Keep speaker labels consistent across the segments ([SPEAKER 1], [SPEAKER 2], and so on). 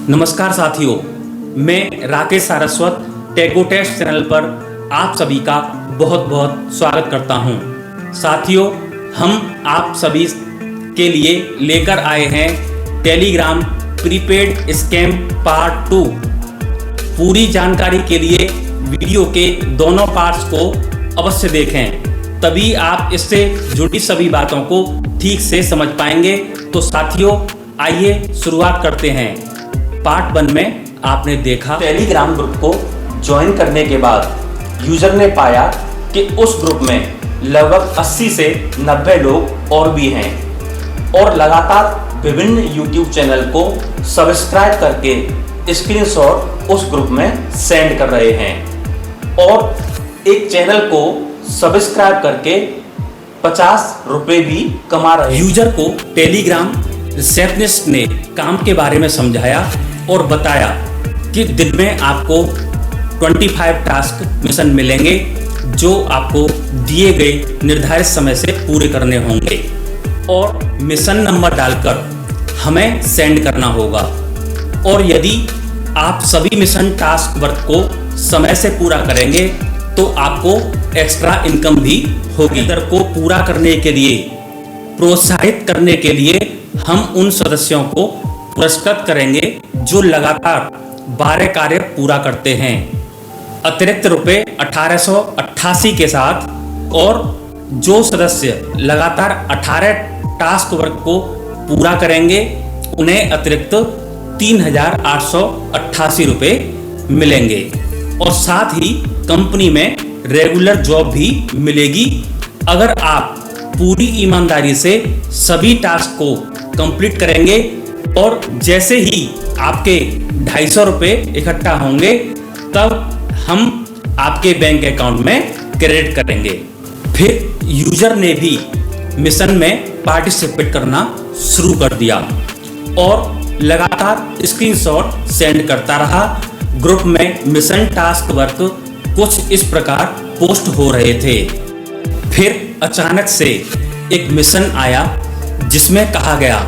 [SPEAKER 1] नमस्कार साथियों, मैं राकेश सारस्वत टेगो टेस्ट चैनल पर आप सभी का बहुत बहुत स्वागत करता हूं। साथियों, हम आप सभी के लिए लेकर आए हैं टेलीग्राम प्रीपेड स्कैम पार्ट 2। पूरी जानकारी के लिए वीडियो के दोनों पार्ट्स को अवश्य देखें, तभी आप इससे जुड़ी सभी बातों को ठीक से समझ पाएंगे। तो साथियों, आइए शुरुआत करते हैं। पार्ट 1 में आपने देखा टेलीग्राम ग्रुप को ज्वाइन करने के बाद यूजर ने पाया कि उस ग्रुप में लगभग 80 से 90 लोग और भी हैं और लगातार विभिन्न यूट्यूब चैनल को सब्सक्राइब करके स्क्रीनशॉट उस ग्रुप में सेंड कर रहे हैं और एक चैनल को सब्सक्राइब करके 50 रुपए भी कमा रहे हैं। यूजर को टेलीग्राम रिसेप्शनिस्ट ने काम के बारे में समझाया और बताया कि दिन में आपको 25 टास्क मिशन मिलेंगे जो आपको दिए गए निर्धारित समय से पूरे करने होंगे और मिशन नंबर डालकर हमें सेंड करना होगा। और यदि आप सभी मिशन टास्क वर्क को समय से पूरा करेंगे तो आपको एक्स्ट्रा इनकम भी होगी। दर को पूरा करने के लिए प्रोत्साहित करने के लिए हम उन सदस्यों को पुरस्कृत करेंगे जो लगातार 12 कार्य पूरा करते हैं। अतिरिक्त रुपए 1888 के साथ और जो सदस्य लगातार 18 टास्क वर्क को पूरा करेंगे उन्हें अतिरिक्त 3888 रुपए मिलेंगे और साथ ही कंपनी में रेगुलर जॉब भी मिलेगी अगर आप पूरी ईमानदारी से सभी टास्क को कंप्लीट करेंगे। और जैसे ही आपके 250 रुपये इकट्ठा होंगे तब हम आपके बैंक अकाउंट में क्रेडिट करेंगे। फिर यूजर ने भी मिशन में पार्टिसिपेट करना शुरू कर दिया और लगातार स्क्रीनशॉट सेंड करता रहा। ग्रुप में मिशन टास्क वर्क कुछ इस प्रकार पोस्ट हो रहे थे। फिर अचानक से एक मिशन आया जिसमें कहा गया,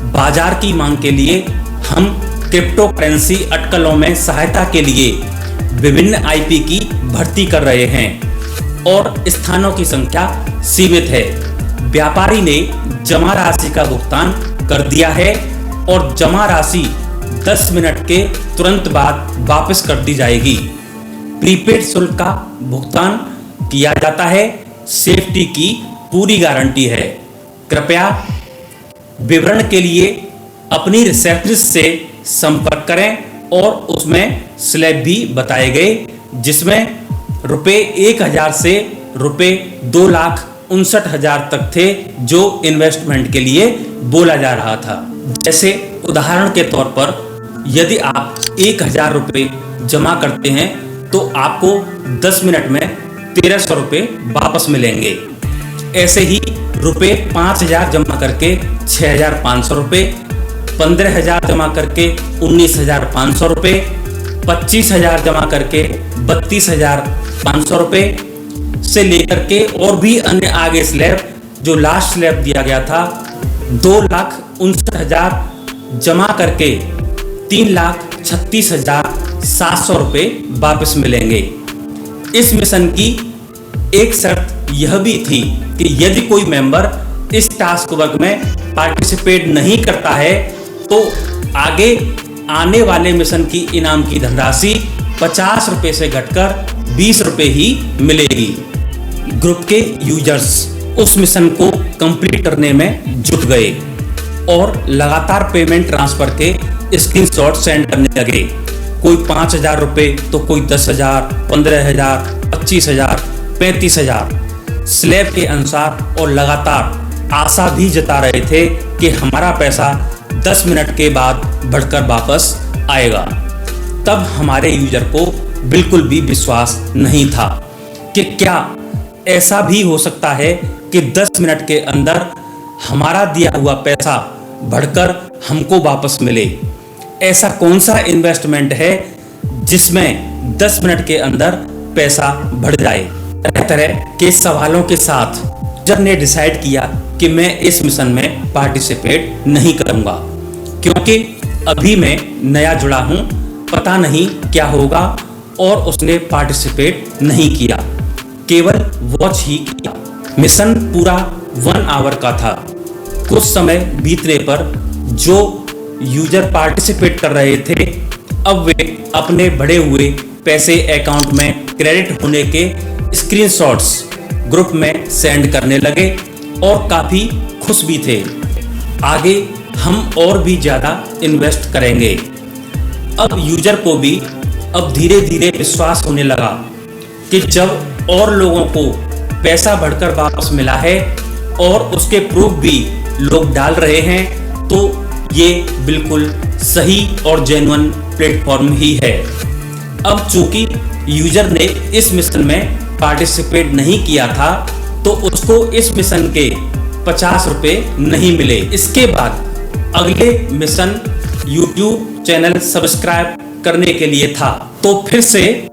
[SPEAKER 1] बाजार की मांग के लिए हम क्रिप्टो करेंसी अटकलों में सहायता के लिए विभिन्न आईपी की भर्ती कर रहे हैं और स्थानों की संख्या सीमित है। व्यापारी ने जमा राशि का भुगतान कर दिया है और जमा राशि 10 मिनट के तुरंत बाद वापस कर दी जाएगी। प्रीपेड शुल्क का भुगतान किया जाता है। सेफ्टी की पूरी गारंटी है। कृपया विवरण के लिए अपनी रिसेप्शनिस्ट से संपर्क करें और उसमें स्लैब भी बताए गए जिसमें रुपए 1000 से रुपए 2,59,000 तक थे जो इन्वेस्टमेंट के लिए बोला जा रहा था। जैसे उदाहरण के तौर पर यदि आप 1000 रुपये जमा करते हैं तो आपको 10 मिनट में 1300 रुपये वापस मिलेंगे। ऐसे ही रुपये 5000 जमा करके 6500 रुपये, 15000 जमा करके 19500 रुपये, 25000 जमा करके 32500 रुपये से लेकर के और भी अन्य आगे स्लैब जो लास्ट स्लैब दिया गया था 2,59,000 जमा करके 3,36,700 रुपये वापस मिलेंगे। इस मिशन की एक शर्त यह भी थी कि यदि कोई मेंबर इस टास्क वर्क में पार्टिसिपेट नहीं करता है तो आगे आने वाले मिशन की इनाम की धनराशि 50 रुपये से घटकर 20 रुपये ही मिलेगी। ग्रुप के यूजर्स उस मिशन को कंप्लीट करने में जुट गए और लगातार पेमेंट ट्रांसफर के स्क्रीनशॉट सेंड करने लगे। कोई 5000 रुपये तो कोई 10,000, 15,000, 25,000, 35,000 स्लैब के अनुसार और लगातार आशा भी जता रहे थे कि हमारा पैसा 10 मिनट के बाद बढ़कर वापस आएगा। तब हमारे यूजर को बिल्कुल भी विश्वास नहीं था कि क्या ऐसा भी हो सकता है कि 10 मिनट के अंदर हमारा दिया हुआ पैसा बढ़कर हमको वापस मिले। ऐसा कौन सा इन्वेस्टमेंट है जिसमें 10 मिनट के अंदर पैसा बढ़ जाए। तरह तरह के सवालों के साथ यूजर ने डिसाइड किया कि मैं इस मिशन में पार्टिसिपेट नहीं करूंगा क्योंकि अभी मैं नया जुड़ा हूँ, पता नहीं क्या होगा, और उसने पार्टिसिपेट नहीं किया, केवल वॉच ही किया। मिशन पूरा 1 आवर का था। कुछ समय बीतने पर जो यूजर पार्टिसिपेट कर रहे थे, अब वे अपने बढ़े हुए पैसे अकाउंट में क्रेडिट होने के स्क्रीनशॉट्स ग्रुप में सेंड करने लगे और काफ़ी खुश भी थे। आगे हम और भी ज़्यादा इन्वेस्ट करेंगे। अब यूजर को भी अब धीरे धीरे विश्वास होने लगा कि जब और लोगों को पैसा बढ़कर वापस मिला है और उसके प्रूफ भी लोग डाल रहे हैं, तो ये बिल्कुल सही और जेन्युइन प्लेटफॉर्म ही है। अब चूंकि यूजर ने इस मिशन में पार्टिसिपेट नहीं किया था, तो उसको इस मिशन के 50 रुपये नहीं मिले। इसके बाद अगले मिशन YouTube चैनल सब्सक्राइब करने के लिए था, तो फिर से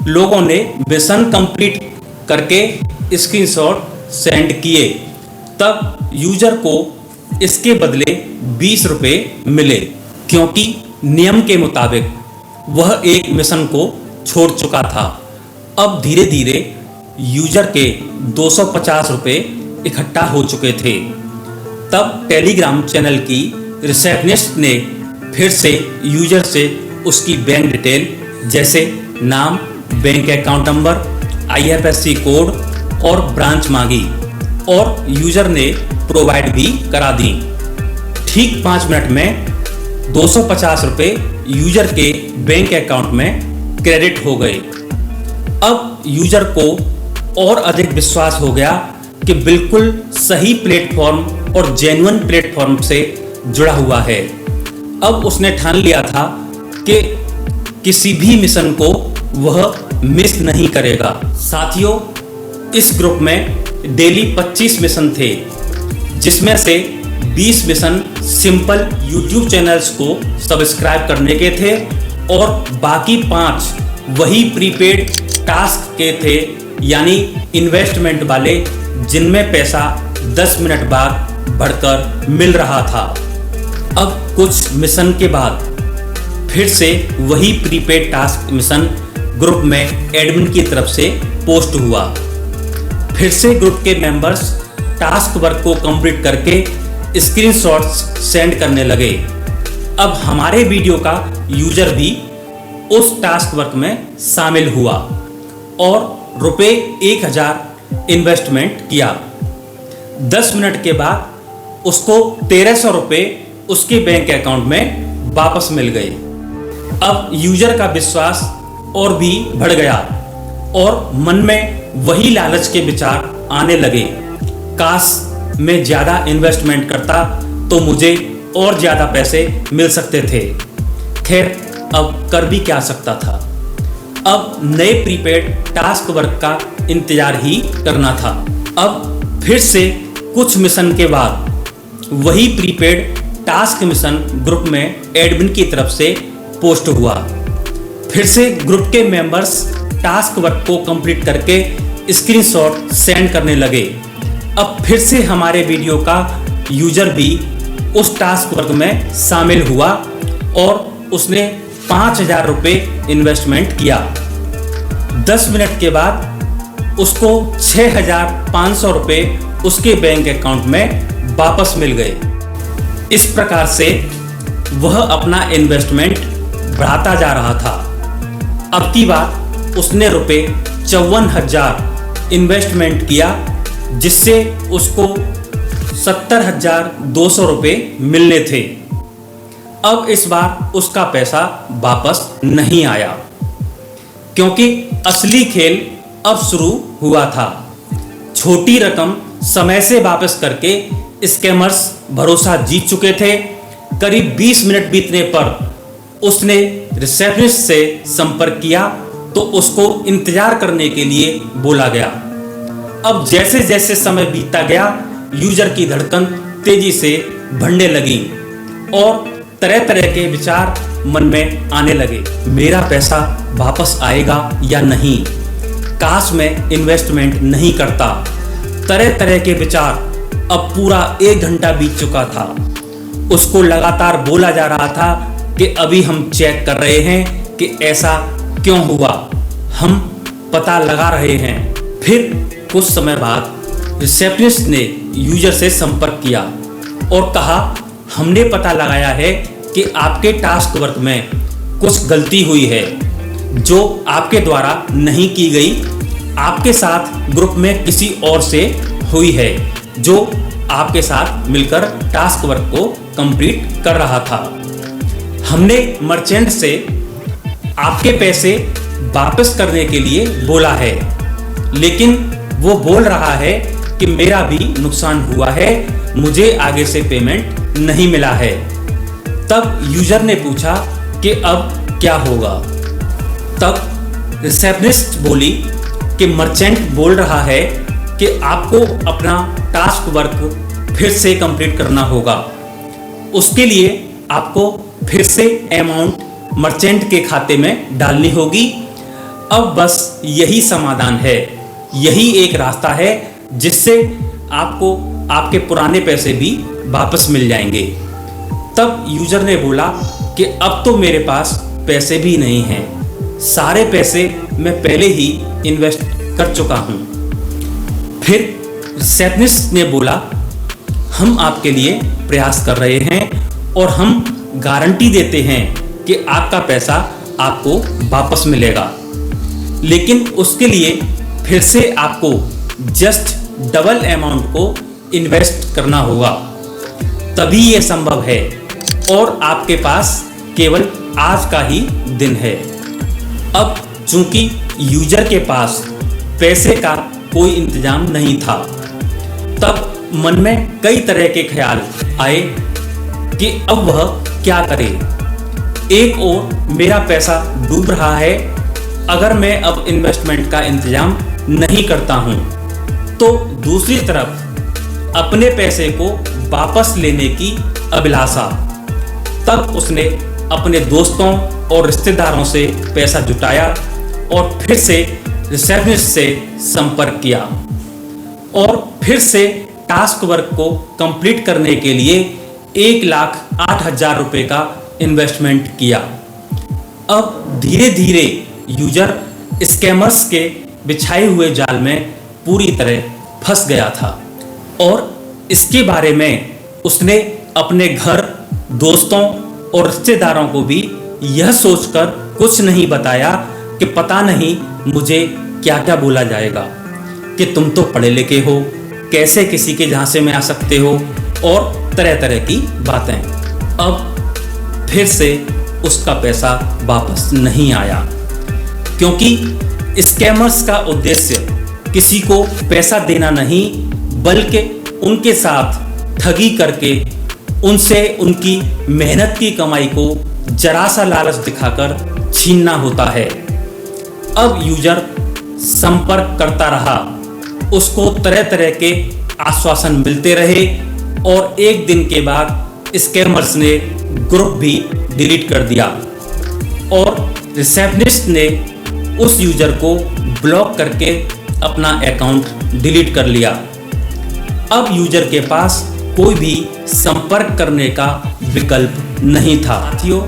[SPEAKER 1] लोगों ने मिशन कंप्लीट करके स्क्रीनशॉट सेंड किए। तब यूजर को इसके बदले 20 रुपये मिले, क्योंकि नियम के मुताबिक वह एक मिशन को छोड़ चुका था। अब धीरे धीरे यूजर के 250 रुपये इकट्ठा हो चुके थे। तब टेलीग्राम चैनल की रिसेप्शनिस्ट ने फिर से यूजर से उसकी बैंक डिटेल, जैसे नाम, bank account number, IFSC code और ब्रांच मांगी, और यूजर ने प्रोवाइड भी करा दी। ठीक 5 मिनट में 250 रुपये यूजर के बैंक अकाउंट में क्रेडिट हो गए। अब यूजर को और अधिक विश्वास हो गया कि बिल्कुल सही प्लेटफॉर्म और जेन्युइन प्लेटफॉर्म से जुड़ा हुआ है। अब उसने ठान लिया था कि किसी भी मिशन को वह मिस नहीं करेगा। साथियों, इस ग्रुप में डेली 25 मिशन थे, जिसमें से 20 मिशन सिंपल YouTube चैनल्स को सब्सक्राइब करने के थे और बाकी 5 वही प्रीपेड टास्क के थे, यानी इन्वेस्टमेंट वाले, जिनमें पैसा 10 मिनट बाद बढ़कर मिल रहा था। अब कुछ मिशन के बाद फिर से वही प्रीपेड टास्क मिशन ग्रुप में एडमिन की तरफ से पोस्ट हुआ। फिर से ग्रुप के मेंबर्स टास्क वर्क को कंप्लीट करके स्क्रीनशॉट्स सेंड करने लगे। अब हमारे वीडियो का यूजर भी उस टास्क वर्क में शामिल हुआ और रुपये 1000 इन्वेस्टमेंट किया। 10 मिनट के बाद उसको 1300 रुपये उसके बैंक अकाउंट में वापस मिल गए। अब यूजर का विश्वास और भी बढ़ गया और मन में वही लालच के विचार आने लगे, काश मैं ज़्यादा इन्वेस्टमेंट करता तो मुझे और ज़्यादा पैसे मिल सकते थे। खैर, अब कर भी क्या सकता था। अब नए प्रीपेड टास्क वर्क का इंतजार ही करना था। अब फिर से कुछ मिशन के बाद वही प्रीपेड टास्क मिशन ग्रुप में एडमिन की तरफ से पोस्ट हुआ। फिर से ग्रुप के मेंबर्स टास्क वर्क को कंप्लीट करके स्क्रीनशॉट सेंड करने लगे। अब फिर से हमारे वीडियो का यूजर भी उस टास्क वर्क में शामिल हुआ और उसने 5000 रुपये इन्वेस्टमेंट किया। 10 मिनट के बाद उसको 6500 रुपये उसके बैंक अकाउंट में वापस मिल गए। इस प्रकार से वह अपना इन्वेस्टमेंट बढ़ाता जा रहा था। अब की बार उसने रुपये 54,000 इन्वेस्टमेंट किया, जिससे उसको 70,200 रुपये मिलने थे। अब इस बार उसका पैसा वापस नहीं आया, क्योंकि असली खेल अब शुरू हुआ था। छोटी रकम समय से वापस करके स्कैमर्स भरोसा जीत चुके थे। करीब 20 मिनट बीतने पर उसने रिसेप्शनिस्ट से संपर्क किया तो उसको इंतजार करने के लिए बोला गया। अब जैसे जैसे समय बीतता गया, यूजर की धड़कन तेजी से बढ़ने लगी और तरह तरह के विचार मन में आने लगे। मेरा पैसा वापस आएगा या नहीं, काश मैं इन्वेस्टमेंट नहीं करता। तरह तरह के विचार। अब पूरा 1 घंटा बीत चुका था। उसको लगातार बोला जा रहा था कि अभी हम चेक कर रहे हैं कि ऐसा क्यों हुआ, हम पता लगा रहे हैं। फिर कुछ समय बाद रिसेप्शनिस्ट ने यूजर से संपर्क किया और कहा, हमने पता लगाया है कि आपके टास्क वर्क में कुछ गलती हुई है जो आपके द्वारा नहीं की गई, आपके साथ ग्रुप में किसी और से हुई है जो आपके साथ मिलकर टास्क वर्क को कंप्लीट कर रहा था। हमने मर्चेंट से आपके पैसे वापस करने के लिए बोला है, लेकिन वो बोल रहा है कि मेरा भी नुकसान हुआ है, मुझे आगे से पेमेंट नहीं मिला है। तब यूजर ने पूछा कि अब क्या होगा। तब रिसेप्शनिस्ट बोली कि मर्चेंट बोल रहा है कि आपको अपना टास्क वर्क फिर से कंप्लीट करना होगा, उसके लिए आपको फिर से अमाउंट मर्चेंट के खाते में डालनी होगी। अब बस यही समाधान है, यही एक रास्ता है जिससे आपको आपके पुराने पैसे भी वापस मिल जाएंगे। तब यूजर ने बोला कि अब तो मेरे पास पैसे भी नहीं हैं, सारे पैसे मैं पहले ही इन्वेस्ट कर चुका हूँ। फिर रिसेप्शनिस्ट ने बोला, हम आपके लिए प्रयास कर रहे हैं और हम गारंटी देते हैं कि आपका पैसा आपको वापस मिलेगा, लेकिन उसके लिए फिर से आपको जस्ट डबल अमाउंट को इन्वेस्ट करना होगा, तभी ये संभव है और आपके पास केवल आज का ही दिन है। अब चूंकि यूजर के पास पैसे का कोई इंतजाम नहीं था, तब मन में कई तरह के ख्याल आए कि अब वह क्या करे। एक ओर मेरा पैसा डूब रहा है, अगर मैं अब इन्वेस्टमेंट का इंतजाम नहीं करता हूं, तो दूसरी तरफ अपने पैसे को वापस लेने की अभिलाषा। तब उसने अपने दोस्तों और रिश्तेदारों से पैसा जुटाया और फिर से रिसेप्शनिस्ट से संपर्क किया और फिर से टास्क वर्क को कंप्लीट करने के लिए 1,08,000 रुपये का इन्वेस्टमेंट किया। अब धीरे धीरे यूजर स्कैमर्स के बिछाए हुए जाल में पूरी तरह फंस गया था और इसके बारे में उसने अपने घर, दोस्तों और रिश्तेदारों को भी यह सोचकर कुछ नहीं बताया कि पता नहीं मुझे क्या क्या बोला जाएगा कि तुम तो पढ़े लिखे हो, कैसे किसी के झांसे में आ सकते हो और तरह तरह की बातें। अब फिर से उसका पैसा वापस नहीं आया, क्योंकि स्कैमर्स का उद्देश्य किसी को पैसा देना नहीं, बल्कि उनके साथ ठगी करके उनसे उनकी मेहनत की कमाई को जरा सा लालच दिखाकर छीनना होता है। अब यूजर संपर्क करता रहा, उसको तरह तरह के आश्वासन मिलते रहे और एक दिन के बाद स्कैमर्स ने ग्रुप भी डिलीट कर दिया और रिसेप्शनिस्ट ने उस यूजर को ब्लॉक करके अपना अकाउंट डिलीट कर लिया। अब यूजर के पास कोई भी संपर्क करने का विकल्प नहीं था। साथियों,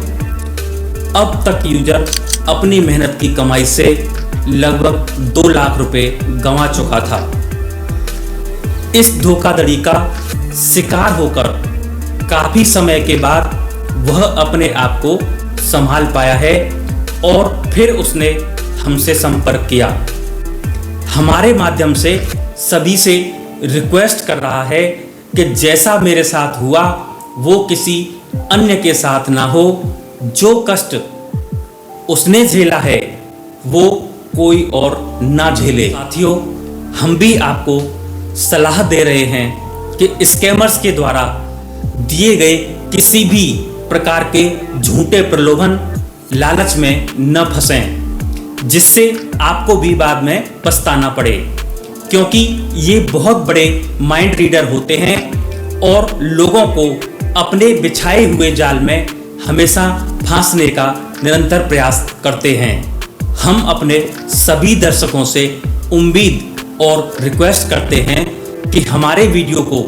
[SPEAKER 1] अब तक यूजर अपनी मेहनत की कमाई से लगभग 2 लाख रुपए गंवा चुका था। इस धोखाधड़ी का शिकार होकर काफी समय के बाद वह अपने आप को संभाल पाया है और फिर उसने हमसे संपर्क किया। हमारे माध्यम से सभी से रिक्वेस्ट कर रहा है कि जैसा मेरे साथ हुआ वो किसी अन्य के साथ ना हो। जो कष्ट उसने झेला है वो कोई और ना झेले। साथियों, हम भी आपको सलाह दे रहे हैं कि स्कैमर्स के द्वारा दिए गए किसी भी प्रकार के झूठे प्रलोभन, लालच में न फंसें, जिससे आपको भी बाद में पछताना पड़े, क्योंकि ये बहुत बड़े माइंड रीडर होते हैं और लोगों को अपने बिछाए हुए जाल में हमेशा फांसने का निरंतर प्रयास करते हैं। हम अपने सभी दर्शकों से उम्मीद और रिक्वेस्ट करते हैं कि हमारे वीडियो को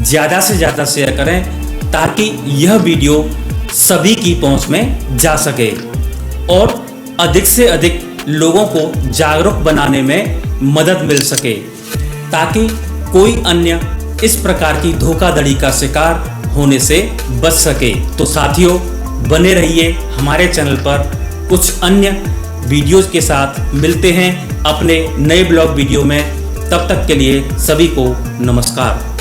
[SPEAKER 1] ज़्यादा से ज़्यादा शेयर करें, ताकि यह वीडियो सभी की पहुंच में जा सके और अधिक से अधिक लोगों को जागरूक बनाने में मदद मिल सके, ताकि कोई अन्य इस प्रकार की धोखाधड़ी का शिकार होने से बच सके। तो साथियों, बने रहिए हमारे चैनल पर, कुछ अन्य वीडियोज़ के साथ मिलते हैं अपने नए ब्लॉग वीडियो में। तब तक के लिए सभी को नमस्कार।